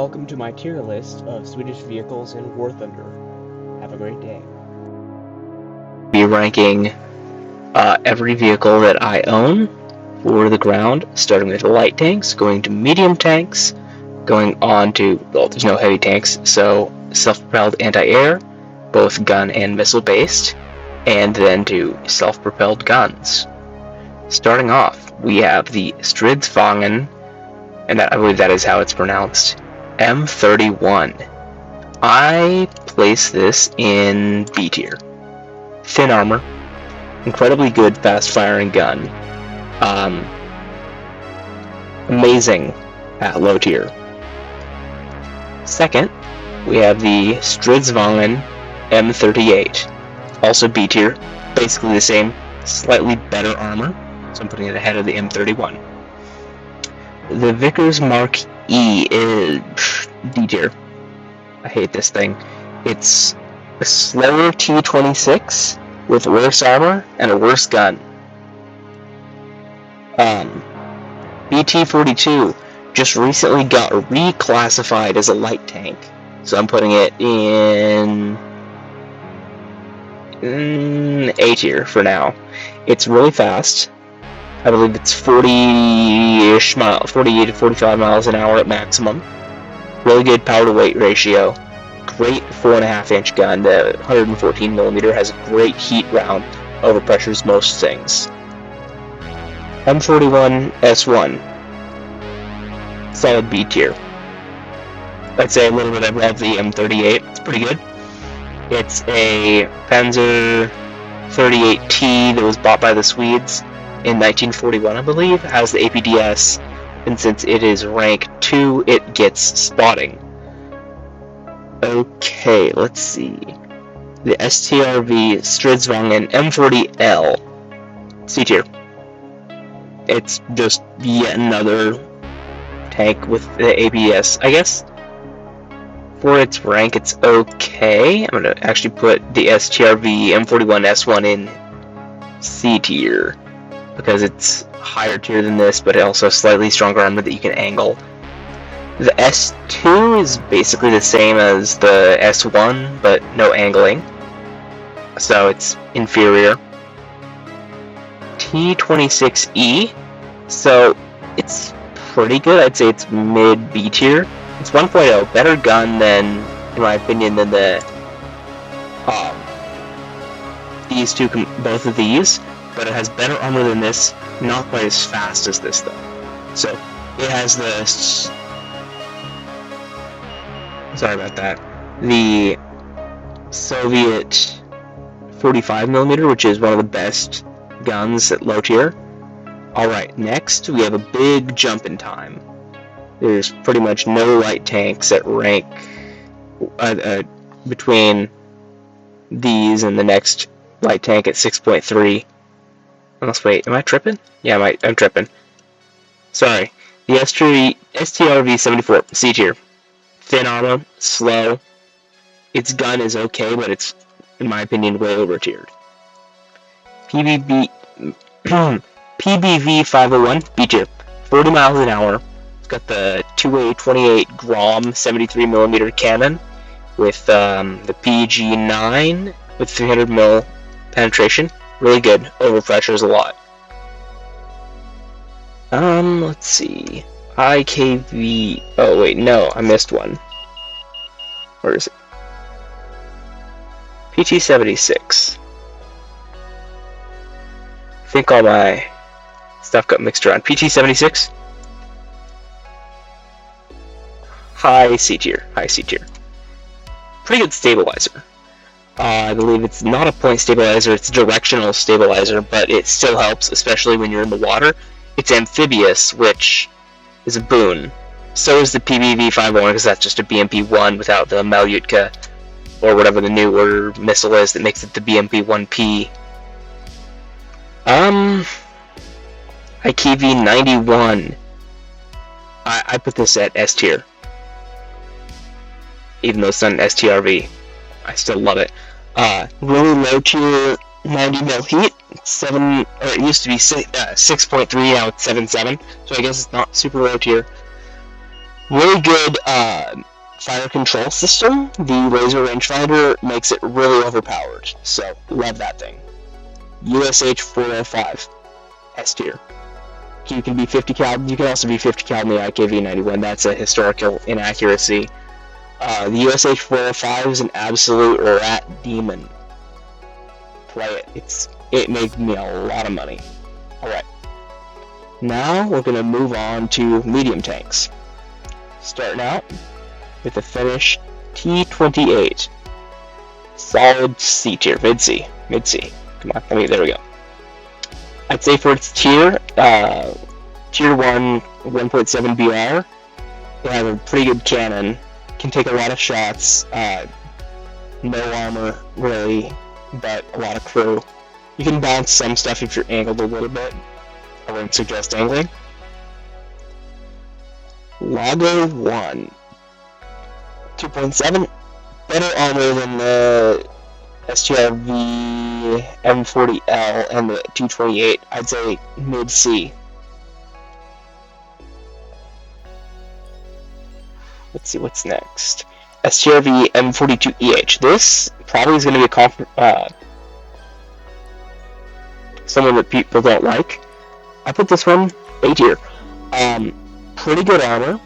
welcome to my tier list of Swedish vehicles in War Thunder. Have a great day. Be ranking every vehicle that I own for the ground, starting with light tanks, going to medium tanks, going on to, well, there's no heavy tanks, so self-propelled anti-air, both gun and missile based, and then to self-propelled guns. Starting off, we have the Stridsvågen, and I believe that is how it's pronounced, M31. I place this in B tier. Thin armor, incredibly good fast-firing gun, amazing at low tier. Second, we have the Stridsvågen M38, also B tier, basically the same, slightly better armor, so I'm putting it ahead of the M31. The Vickers Mark E is D tier. I hate this thing. It's a slower T-26 with worse armor and a worse gun. BT-42 just recently got reclassified as a light tank, so I'm putting it in A tier for now. It's really fast. I believe it's 40-ish miles, 40 to 45 miles an hour at maximum. Really good power to weight ratio. Great 4.5-inch gun. The 114mm has a great heat round, overpressures most things. M41 S1. Solid B tier. I'd say a little bit above the M38. It's pretty good. It's a Panzer 38T that was bought by the Swedes in 1941, I believe. It has the APDS, and since it is rank 2, it gets spotting. Okay, let's see. The STRV Stridsvågen M40L. C tier. It's just yet another tank with the APDS, I guess. For its rank, it's okay. I'm going to actually put the STRV M41 S1 in C tier, because it's higher tier than this, but it also has slightly stronger armor that you can angle. The S2 is basically the same as the S1, but no angling, so it's inferior. T-26E, so it's pretty good. I'd say it's mid B tier. It's 1.0, better gun than, in my opinion, than the these two, both of these, but it has better armor than this. Not quite as fast as this though. So it has the, sorry about that, the Soviet 45mm, which is one of the best guns at low tier. Alright, next we have a big jump in time. There's pretty much no light tanks at rank between these and the next light tank at 6.3. Unless, wait, am I tripping? Yeah, I'm tripping. Sorry. The STRV-74, C tier. Thin armor, slow. Its gun is okay, but it's, in my opinion, way over-tiered. PBV-501, B tier. 40 miles an hour. It's got the 2A28 Grom 73mm cannon with the PG-9 with 300mm penetration. Really good. Overpressures a lot. Let's see. IKV. Oh wait, no, I missed one. Where is it? PT-76. I think all my stuff got mixed around. PT-76. High C tier. High C tier. Pretty good stabilizer. I believe it's not a point stabilizer, it's a directional stabilizer, but it still helps, especially when you're in the water. It's amphibious, which is a boon. So is the PBV-501, because that's just a BMP-1 without the Malyutka, or whatever the newer missile is that makes it the BMP-1P. IKV-91. I put this at S tier. Even though it's not an STRV. I still love it. Really low tier 90mm heat. It used to be 6.3, now it's 7.7. So I guess it's not super low tier. Really good fire control system, the laser rangefinder makes it really overpowered. So love that thing. USH 405 S tier. You can be 50 cal. You can also be 50 cal in the IKV 91. That's a historical inaccuracy. The USH 405 is an absolute rat demon. Play it. It made me a lot of money. Alright. Now we're going to move on to medium tanks. Starting out with the Finnish T28. Solid C tier. Mid-C. Come on, there we go. I'd say for its tier 1, 1.7 BR, it has a pretty good cannon, can take a lot of shots, no armor, really, but a lot of crew. You can bounce some stuff if you're angled a little bit. I wouldn't suggest angling. Lago 1. 2.7. Better armor than the STRV M40L and the 228. I'd say mid-C. Let's see what's next. STRV M42EH. This probably is going to be someone that people don't like. I put this one A tier. Pretty good armor.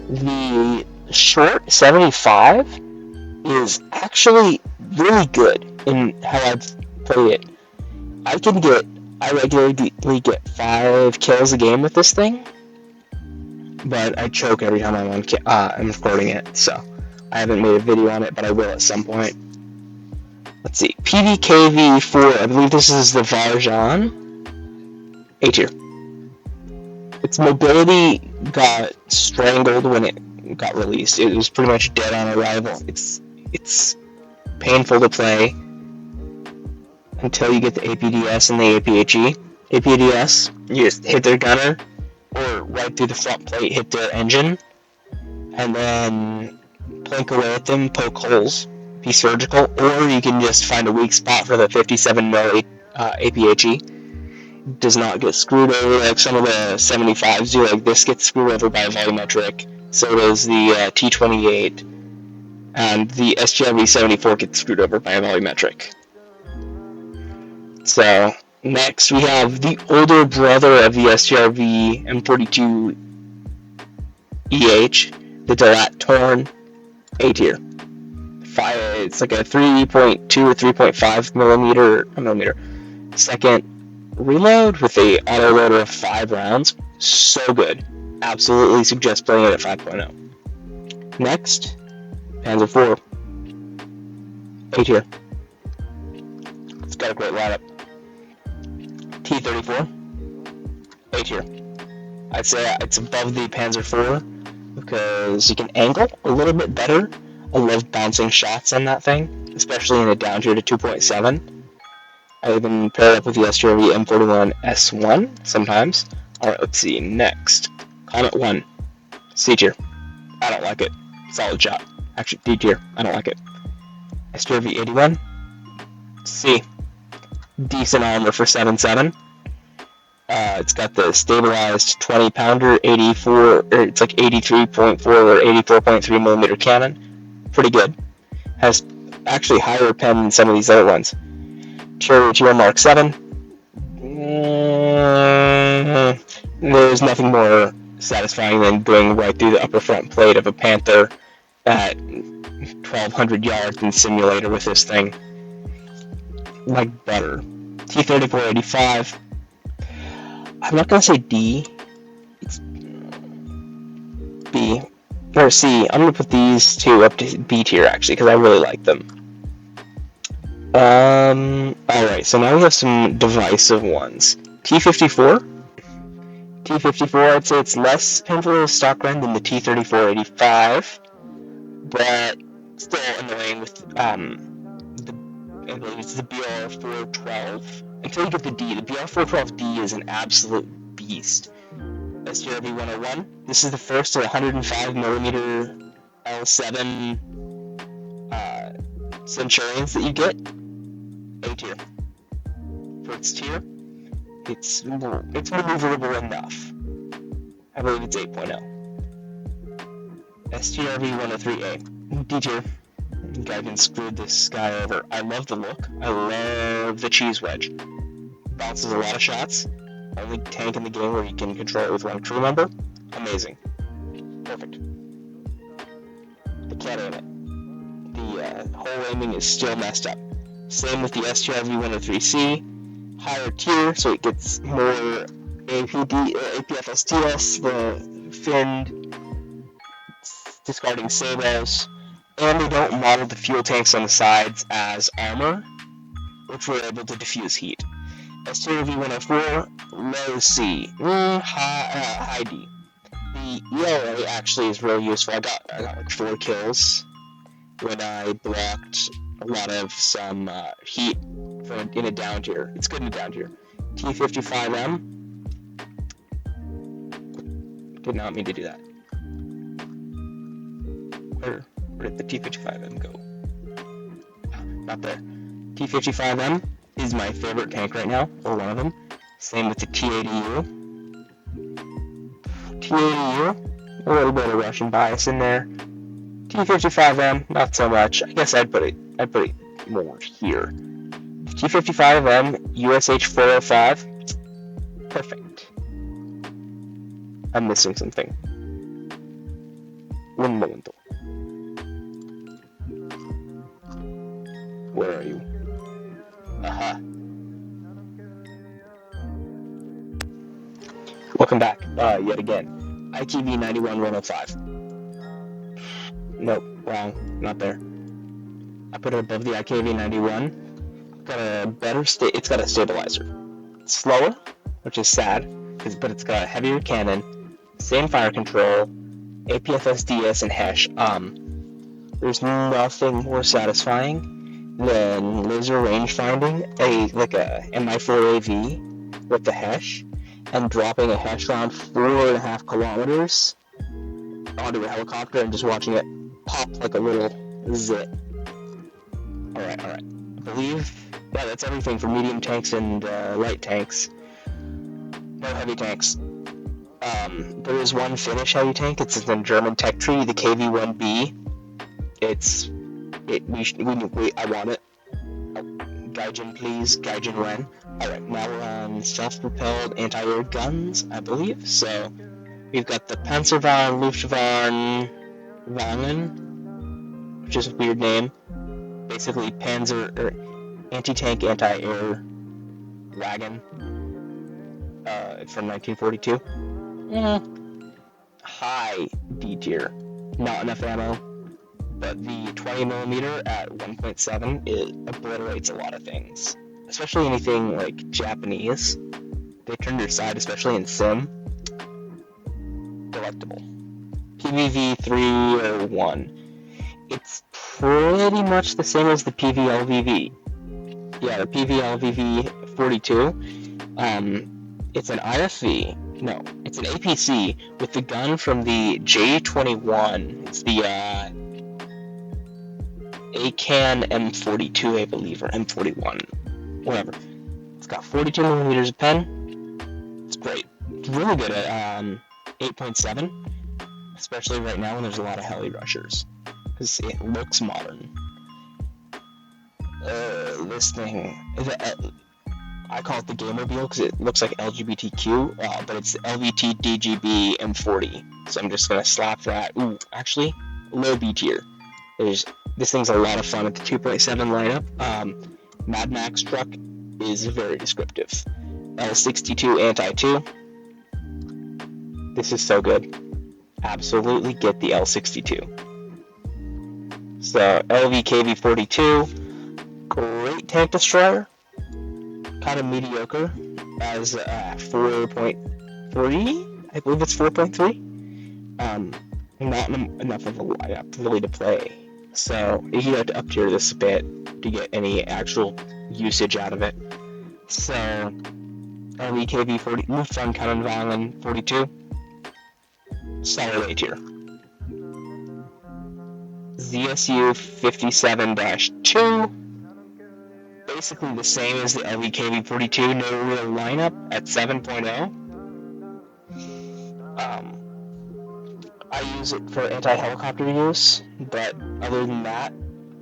The short 75 is actually really good in how I've played it. I regularly get 5 kills a game with this thing, but I choke every time I'm recording it, so I haven't made a video on it, but I will at some point. Let's see, PVKV4, I believe this is the Varjan. A tier. Its mobility got strangled when it got released. It was pretty much dead on arrival. It's painful to play until you get the APDS and the APHE. APDS, you just hit their gunner, or right through the front plate, hit their engine, and then plink away at them, poke holes, be surgical, or you can just find a weak spot for the 57mm APHE. Does not get screwed over like some of the 75s do. Like this gets screwed over by a volumetric. So does the T28, and the SGLV 74 gets screwed over by a volumetric. So next we have the older brother of the SGRV M42 EH, the Delat Torn A tier. It's like a 3.2 or 3.5 millimeter second reload with a autoloader of 5 rounds. So good. Absolutely suggest playing it at 5.0. Next, Panzer IV. A tier. It's got a great lineup. T-34. A tier. I'd say it's above the Panzer IV because you can angle a little bit better. I love bouncing shots on that thing, especially in a down tier to 2.7. I even pair it up with the STRV M41 S1 sometimes. Alright, let's see. Next. Comet 1. C tier. I don't like it. Solid shot. Actually, D tier. I don't like it. STRV 81. C. Decent armor for 7.7. It's got the stabilized 20-pounder, 83.4 or 84.3 millimeter cannon. Pretty good. Has actually higher pen than some of these other ones. Charger Mark 7. There's nothing more satisfying than going right through the upper front plate of a Panther at 1,200 yards in simulator with this thing. Like butter. T-34-85. I'm not gonna say D. It's B. Or C. I'm gonna put these two up to B tier actually, because I really like them. Alright, so now we have some divisive ones. T-54. T-54, I'd say it's less painful of a stock run than the T-34-85, but still annoying with, I believe it's the BR-412. Until you get the D. The BR-412D is an absolute beast. STRV-101. This is the first of 105mm L7 Centurions that you get. A tier. For its tier, it's maneuverable enough. I believe it's 8.0. STRV 103A. D tier. Geigen screwed this guy over. I love the look. I love the cheese wedge. Bounces a lot of shots. Only tank in the game where you can control it with one crew member. Amazing. Perfect. I can't aim it. The whole aiming is still messed up. Same with the STRV 103C. Higher tier, so it gets more APFSTS, the finned discarding sabers, and they don't model the fuel tanks on the sides as armor, which were able to diffuse heat. STRV 104, low C, high D. The ELA actually is really useful. I got like 4 kills when I blocked a lot of some heat in a down tier. It's good in a down tier. T55M. Did not mean to do that. Where did the T55M go? Not there. T55M is my favorite tank right now, or one of them. Same with the T80U. T80U, a little bit of Russian bias in there. T55M, not so much. I guess I'd put it more here. T55M, USH 405. Perfect. I'm missing something. Un momento. Where are you? Aha. Welcome back, yet again. ITV 91105. Nope, wrong. Not there. I put it above the IKV 91. Got a better it's got a stabilizer. It's slower, which is sad, but it's got a heavier cannon, same fire control, APFSDS and HESH. There's nothing more satisfying than laser range finding like a MI4AV with the HESH and dropping a HESH round 4.5 kilometers onto a helicopter and just watching it pop like a little zit. Alright. I believe that's everything for medium tanks and light tanks. No heavy tanks. There is one Finnish heavy tank. It's in the German tech tree, the KV-1B. I want it. Gaijin, please. Gaijin when? Alright, now we're on self-propelled anti-air guns, I believe. So, we've got the Panzerwagen Luftwaffe which is a weird name. Basically, anti-tank, anti-air wagon from 1942. High D tier. Not enough ammo, but the 20mm at 1.7 it obliterates a lot of things, especially anything like Japanese. They turn your side, especially in sim. Delectable. PVV 301. It's pretty much the same as the PVLVV. Yeah, the PVLVV 42. It's an IFV. No, it's an APC with the gun from the J21. It's the ACAN M42, I believe, or M41. Whatever. It's got 42mm of pen. It's great. It's really good at 8.7, especially right now when there's a lot of heli rushers, because it looks modern. This thing, I call it the Gamermobile because it looks like LGBTQ, but it's LVT DGB M40. So I'm just gonna slap that. Ooh, actually, low B tier. This thing's a lot of fun at the 2.7 lineup. Mad Max truck is very descriptive. L62 Anti-2. This is so good. Absolutely get the L62. So LVKV42, great tank destroyer. Kind of mediocre as 4.3. I believe it's 4.3. Not enough of a lineup really to play. So you have to up tier this a bit to get any actual usage out of it. So LVKV 40, Luftwaffe Kanonwagen 42, solid A tier. ZSU 57-2, basically the same as the LVKV 42, no real lineup at 7.0. I use it for anti-helicopter use, but other than that,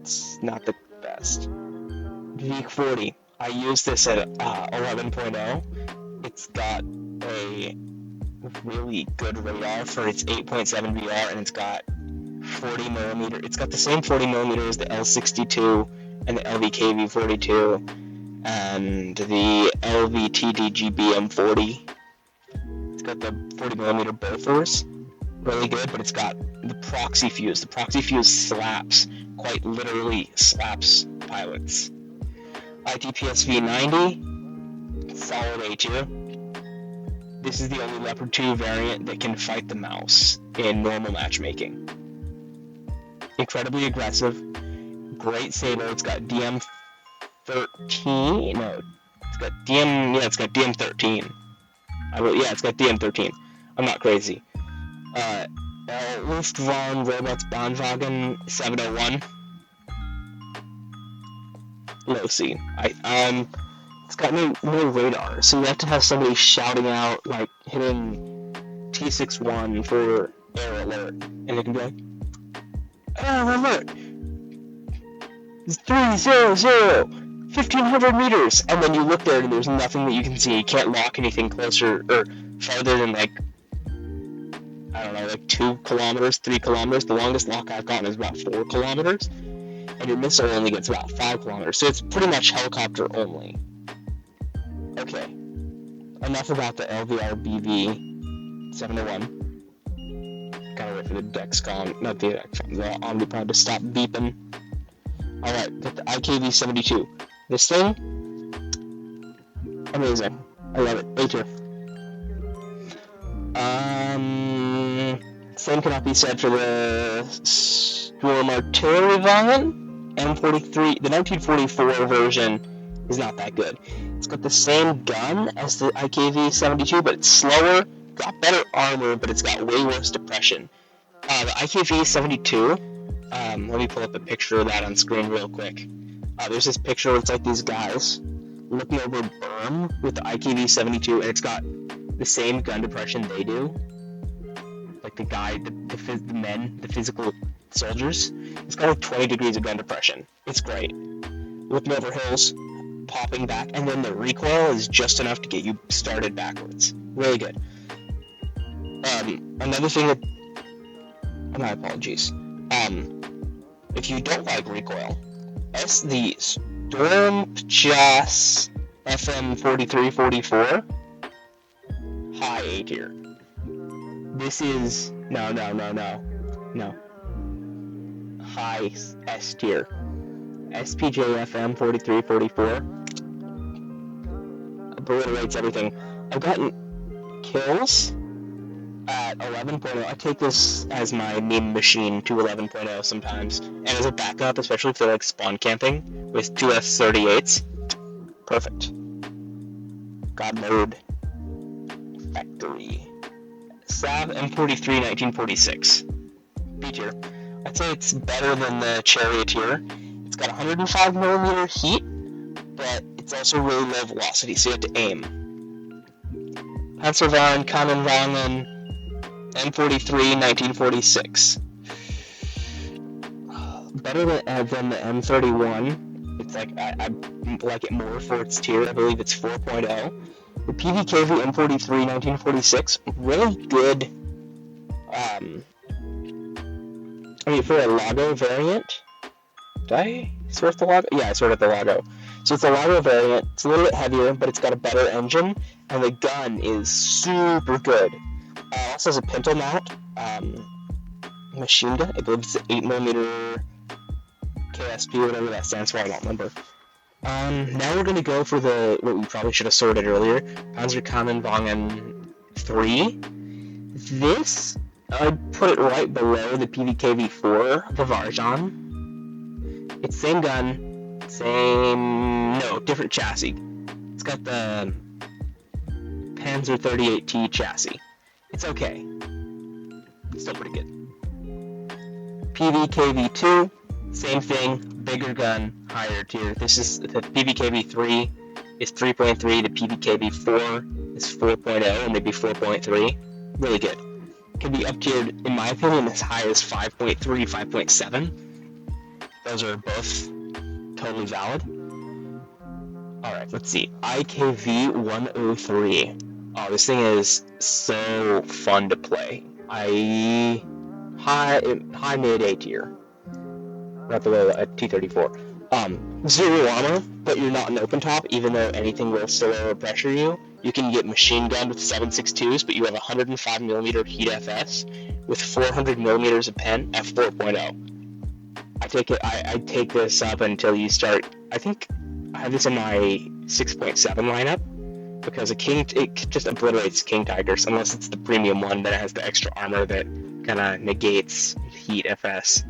it's not the best. Vehicle 40. I use this at 11.0. It's got a really good radar for its 8.7 VR, and it's got 40 millimeter. It's got the same 40 millimeter as the L62 and the LVKV42 and the LVTDGB M40. It's got the 40 millimeter Bofors, really good, but it's got the proxy fuse. The proxy fuse slaps, quite literally slaps pilots. ITPS V90, solid A tier. This is the only Leopard 2 variant that can fight the mouse in normal matchmaking. Incredibly aggressive, great saber. It's got DM13. No, it's got DM. Yeah, it's got DM13. It's got DM13. I'm not crazy. Luftwaffe Robots Bahnwagen 701. Low C. It's got no radar, so you have to have somebody shouting out, like, hitting T61 for air alert, and it can be like, air alert! It's 300, 1,500 meters! And then you look there and there's nothing that you can see. You can't lock anything closer, or farther than, like, I don't know, like 2 kilometers, 3 kilometers. The longest lock I've gotten is about 4 kilometers. And your missile only gets about 5 kilometers, so it's pretty much helicopter only. Okay, enough about the LVR-BV 701. Gotta wait for the Dexcom, not the Dexcom, the Omnipod to stop beeping. Alright, got the IKV-72. This thing, amazing. I love it. A tier. Same cannot be said for the Sturm Artillerywagen M43. The 1944 version is not that good. It's got the same gun as the IKV-72, but it's slower, got better armor, but it's got way worse depression. The IKV-72, let me pull up a picture of that on screen real quick. There's this picture where it's like these guys looking over berm with the IKV-72, and it's got the same gun depression they do. Like the physical soldiers. It's got like 20 degrees of gun depression. It's great. Looking over hills, popping back, and then the recoil is just enough to get you started backwards. Really good. Another thing that... my apologies. If you don't like recoil, that's the Sturmjas FM4344. High A tier. This is... No. High S tier. SPJFM 4344 obliterates everything. I've gotten kills at 11.0. I take this as my meme machine to 11.0 sometimes, and as a backup, especially for like spawn camping with 2 F-38s. Perfect. God mode. Factory. Sav M43 1946. B tier. I'd say it's better than the Charioteer. It's got 105mm heat, but it's also really low velocity, so you have to aim. Panzerwagen Kannenwagen M43 1946. Better than the M31. It's like, I like it more for its tier. I believe it's 4.0. The PVKV M43 1946, really good. For a Lago variant. Did I sort the Lago? Yeah, I sorted the Lago. So it's a Lago variant. It's a little bit heavier, but it's got a better engine, and the gun is super good. It also has a pintle mount machine gun. I believe it's an 8mm KSP, whatever that stands for. I don't remember. Now we're gonna go for what we probably should have sorted earlier. Panzerkannenwagen 3. This, I'd put it right below the PVKV-4, the Varjan. It's same gun, different chassis. It's got the Panzer 38T chassis. It's okay. It's still pretty good. PVKV-2, same thing, bigger gun, higher tier. This is the PVKV-3 is 3.3, the PVKV-4 is 4.0, or maybe 4.3. Really good. can be up-tiered, in my opinion, as high as 5.3, 5.7. Those are both totally valid. Alright, let's see. IKV 103. Oh, this thing is so fun to play. High mid A tier. Right below a T-34. Zero armor, but you're not an open top, even though anything will slow or pressure you. You can get machine gunned with 7.62s, but you have 105mm heat FS with 400mm of pen at 4.0. I take this up until you start. I think I have this in my 6.7 lineup because it just obliterates King Tigers unless it's the premium one that has the extra armor that kind of negates heat FS.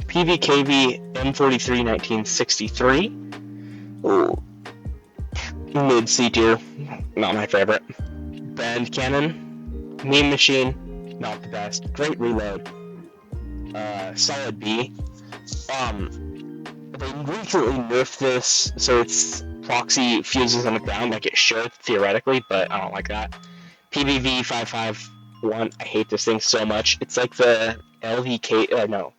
PVKV M43 1963. Ooh, mid C tier, not my favorite. Band cannon, meme machine, not the best. Great reload. Solid B. They recently nerfed this, so it's proxy fuses on the ground like it should, theoretically, but I don't like that. PVV 551, I hate this thing so much. It's like the LVK,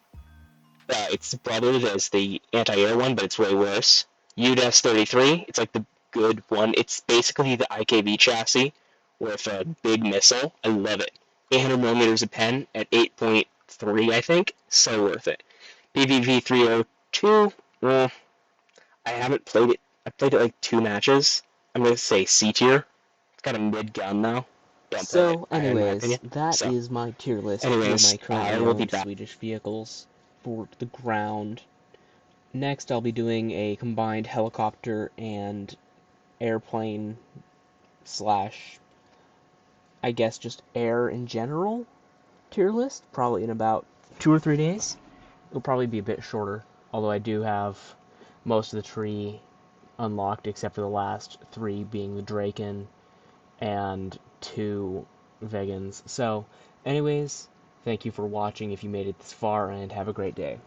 it's brotherhood as the anti-air one, but it's way worse. UDES 33, it's like the good one. It's basically the IKV chassis with a big missile. I love it. 800mm of pen at 8.3, I think. So worth it. PVV 302, well, I haven't played it. I played it like 2 matches. I'm going to say C tier. It's got a mid gun though. Don't play it, So, in my anyways, opinion. that is my tier list for Anyways, my currently we'll be owned back. Swedish vehicles for the ground. Next, I'll be doing a combined helicopter and airplane slash, I guess, just air in general tier list, probably in about 2 or 3 days. It'll probably be a bit shorter, although I do have most of the tree unlocked except for the last 3 being the Draken and 2 Vegans. So, anyways, thank you for watching if you made it this far, and have a great day.